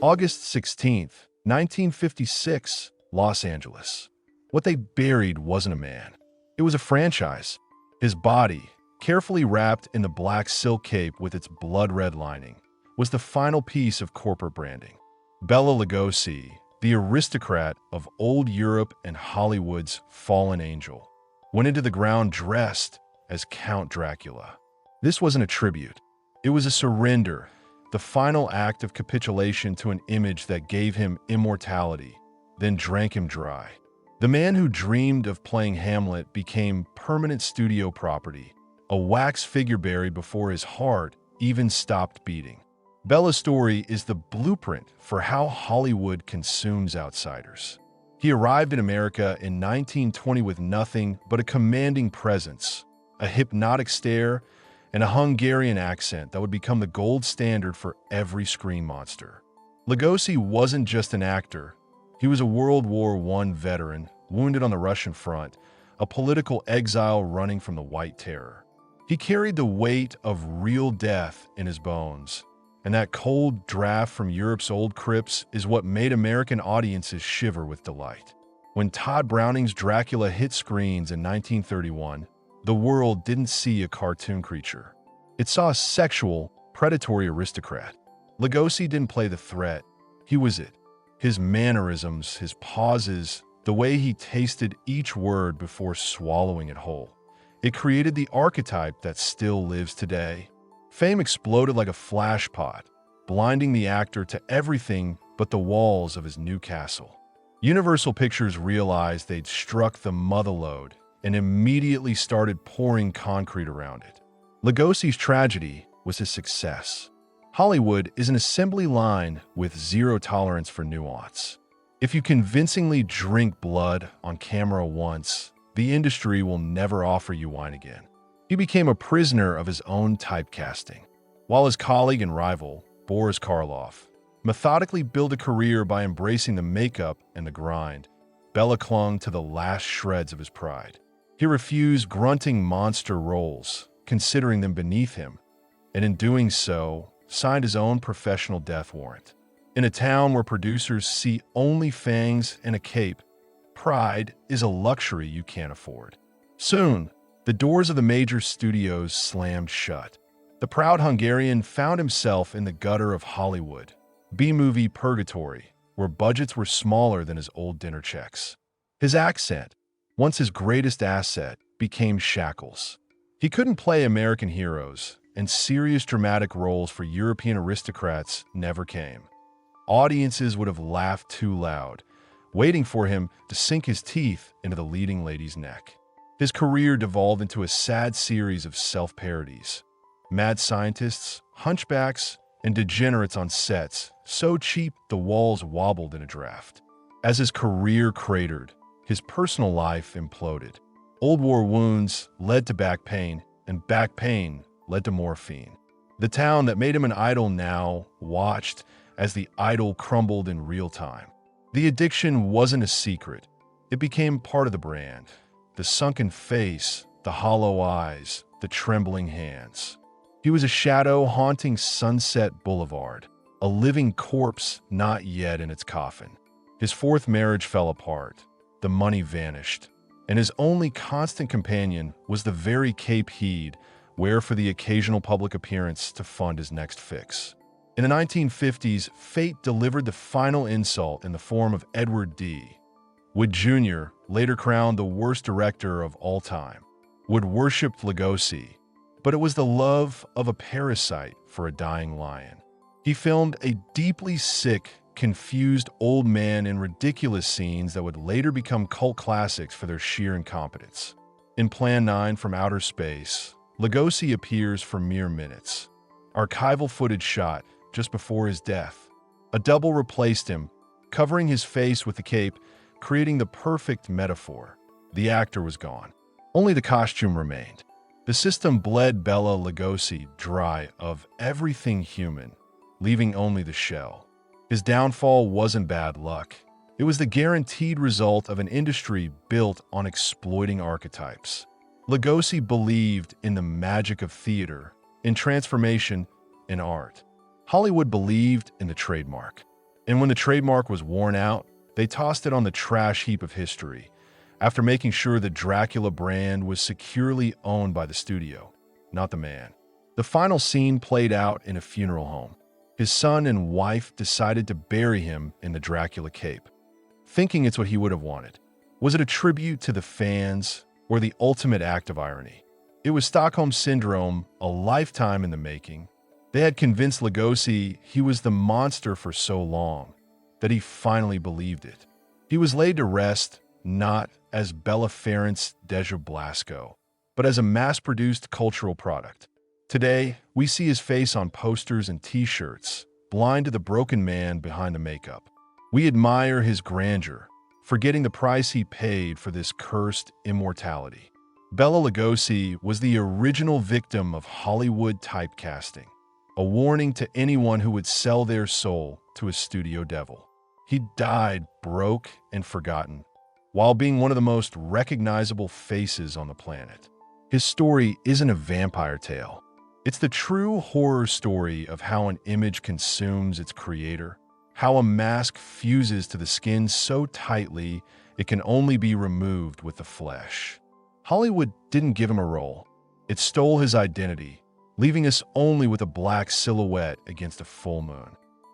August 16th, 1956, Los Angeles. What they buried wasn't a man. It was a franchise. His body, carefully wrapped in the black silk cape with its blood-red lining, was the final piece of corporate branding. Bela Lugosi, the aristocrat of old Europe and Hollywood's fallen angel, went into the ground dressed as Count Dracula. This wasn't a tribute. It was a surrender, the final act of capitulation to an image that gave him immortality, then drank him dry. The man who dreamed of playing Hamlet became permanent studio property, a wax figure buried before his heart even stopped beating. Bela's story is the blueprint for how Hollywood consumes outsiders. He arrived in America in 1920 with nothing but a commanding presence, a hypnotic stare, and a Hungarian accent that would become the gold standard for every screen monster. Lugosi wasn't just an actor. He was a World War I veteran, wounded on the Russian front, a political exile running from the White Terror. He carried the weight of real death in his bones, and that cold draft from Europe's old crypts is what made American audiences shiver with delight. When Todd Browning's Dracula hit screens in 1931, the world didn't see a cartoon creature. It saw a sexual, predatory aristocrat. Lugosi didn't play the threat. He was it. His mannerisms, his pauses, the way he tasted each word before swallowing it whole. It created the archetype that still lives today. Fame exploded like a flashpot, blinding the actor to everything but the walls of his new castle. Universal Pictures realized they'd struck the motherlode and immediately started pouring concrete around it. Lugosi's tragedy was his success. Hollywood is an assembly line with zero tolerance for nuance. If you convincingly drink blood on camera once, the industry will never offer you wine again. He became a prisoner of his own typecasting, while his colleague and rival, Boris Karloff, methodically built a career by embracing the makeup and the grind. Bela clung to the last shreds of his pride. He refused grunting monster roles, considering them beneath him, and in doing so, signed his own professional death warrant. In a town where producers see only fangs and a cape, pride is a luxury you can't afford. Soon, the doors of the major studios slammed shut. The proud Hungarian found himself in the gutter of Hollywood, B-movie purgatory, where budgets were smaller than his old dinner checks. His accent, once his greatest asset, became shackles. He couldn't play American heroes, and serious dramatic roles for European aristocrats never came. Audiences would have laughed too loud, waiting for him to sink his teeth into the leading lady's neck. His career devolved into a sad series of self-parodies. Mad scientists, hunchbacks, and degenerates on sets, so cheap the walls wobbled in a draft. As his career cratered, his personal life imploded. Old War wounds led to back pain, and back pain led to morphine. The town that made him an idol now watched as the idol crumbled in real time. The addiction wasn't a secret. It became part of the brand. The sunken face, the hollow eyes, the trembling hands. He was a shadow haunting Sunset Boulevard, a living corpse not yet in its coffin. His fourth marriage fell apart. The money vanished, and his only constant companion was the very cape he'd wear for the occasional public appearance to fund his next fix. In the 1950s, fate delivered the final insult in the form of Edward D. Wood Jr., later crowned the worst director of all time. Wood worshipped Lugosi, but it was the love of a parasite for a dying lion. He filmed a deeply sick, confused old man in ridiculous scenes that would later become cult classics for their sheer incompetence. In Plan 9 from Outer Space, Lugosi appears for mere minutes. Archival footage shot just before his death. A double replaced him, covering his face with the cape, creating the perfect metaphor. The actor was gone. Only the costume remained. The system bled Bela Lugosi dry of everything human, leaving only the shell. His downfall wasn't bad luck. It was the guaranteed result of an industry built on exploiting archetypes. Lugosi believed in the magic of theater, in transformation, in art. Hollywood believed in the trademark. And when the trademark was worn out, they tossed it on the trash heap of history, after making sure the Dracula brand was securely owned by the studio, not the man. The final scene played out in a funeral home. His son and wife decided to bury him in the Dracula cape, thinking it's what he would have wanted. Was it a tribute to the fans or the ultimate act of irony? It was Stockholm Syndrome, a lifetime in the making. They had convinced Lugosi he was the monster for so long that he finally believed it. He was laid to rest not as Bela Deja Blasco, but as a mass-produced cultural product. Today, we see his face on posters and t-shirts, blind to the broken man behind the makeup. We admire his grandeur, forgetting the price he paid for this cursed immortality. Bela Lugosi was the original victim of Hollywood typecasting, a warning to anyone who would sell their soul to a studio devil. He died broke and forgotten, while being one of the most recognizable faces on the planet. His story isn't a vampire tale. It's the true horror story of how an image consumes its creator, how a mask fuses to the skin so tightly it can only be removed with the flesh. Hollywood didn't give him a role. It stole his identity, leaving us only with a black silhouette against a full moon.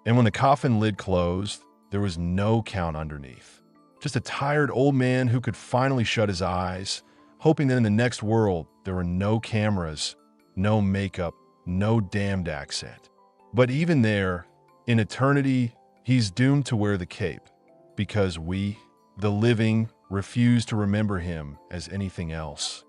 And when the coffin lid closed, there was no count underneath. Just a tired old man who could finally shut his eyes, hoping that in the next world there were no cameras, no makeup, no damned accent. But even there, in eternity, he's doomed to wear the cape, because we, the living, refuse to remember him as anything else.